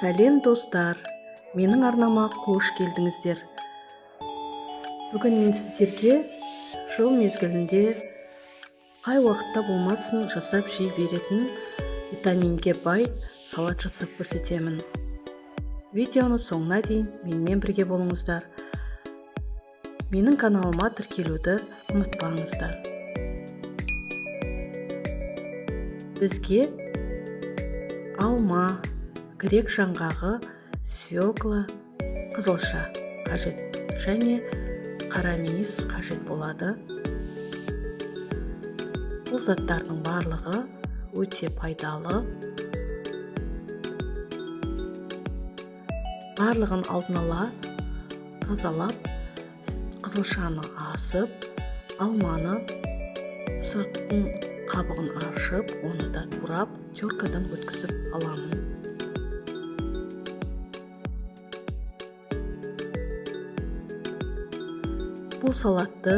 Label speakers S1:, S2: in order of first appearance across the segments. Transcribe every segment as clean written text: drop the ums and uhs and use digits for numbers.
S1: Сәлем достар, менің арнама қош келдіңіздер. Бүгін мен сіздерге жыл мезгілінде қай уақытта болмасын жасап жей беретін витаминге бай салат жасап көрсетемін. Видеоны соңына дейін менімен бірге болыңыздар. Менің каналыма тіркелуді ұмытпаңыздар. Бізге алма, грек жаңғағы, свекла, қызылша қажет және қара мейіз қажет болады. Бұл заттардың барлығы өте пайдалы. Барлығын алдын ала тазалап, қызылшаны асып, алманы сыртын қабығын ашып, оны да турап, теркадан өткізіп аламын. Бұл салатты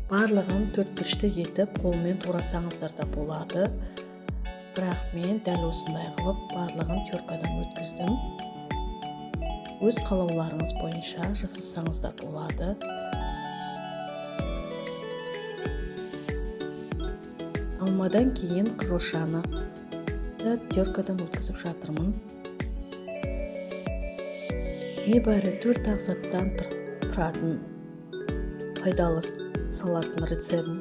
S1: барлығын төрт-бұрышты етіп қолмен турасаңыздар да болады. Бірақ мен дәл осындай қылып барлығын теркадан өткіздім. Өз қалауларыңыз бойынша жасасаңыздар болады. Алмадан кейін қызылшаны да теркадан өткізіп жатырмын. Небәрі 4 ағзаттан тұратын пайдалы салаттың рецептін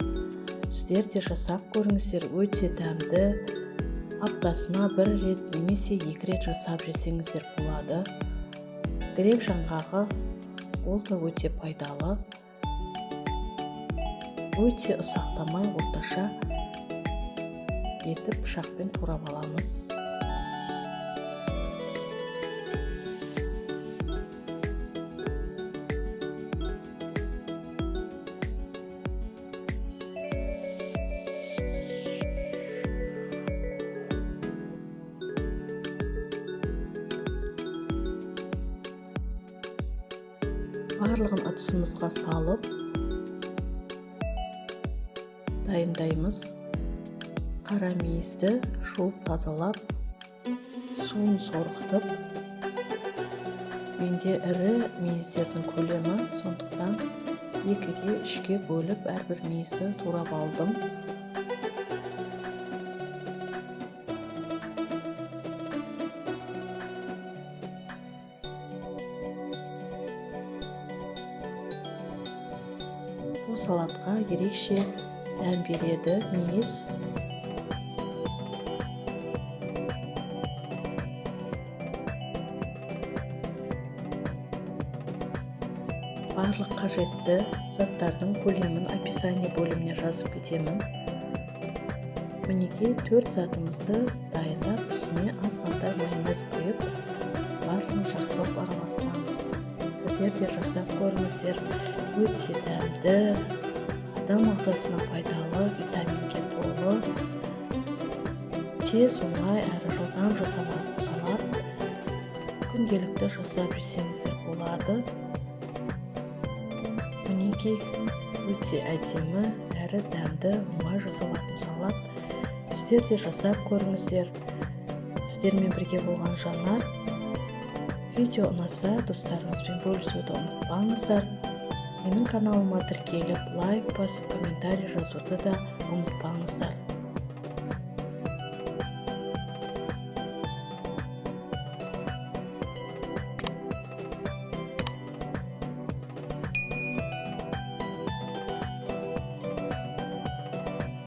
S1: сіздер де жасап көріңіздер. Өте дәмді, аптасына 1 рет немесе 2 рет жасап жесеңіздер болады. Грек жаңғағы ол да өте пайдалы. Өте ұсақтамай орташа етіп пышақпен турап аламыз. Барлығын ыдысымызға салып дайындаймыз. Қара мейізді жуып тазалап, суын сорғытып, менде ірі мейіздердің көлемі, сондықтан 2-ге 3-ге бөліп әрбір мейізді турап алдым. Бұл салатқа ерекше дәм береді мейіз. Барлық қажетті заттардың көлемін описание бөліміне жазып кетемін. Мінекей 4 затымызды дайындап, үстіне азғантай майонез құйып, барлығын жақсылап араластырамыз. Сіздер де жасап көріңіздер. Өте дәмді, адам ағзасына пайдалы, витаминге толы, тез, оңай әрі жылдам жасалатын салат. Күнделікті жасап жесеңіздер болады. Мінекей өте әдемі әрі дәмді, оңай жасалатын салат. Сіздер де жасап көріңіздер. Сіздермен бірге болған жанар. Видео ұнаса, достарыңызбен бөлісуді ұмытпаңыздар. Менің каналыма тіркеліп, лайк басып, комментарий жазуды да ұмытпаңыздар.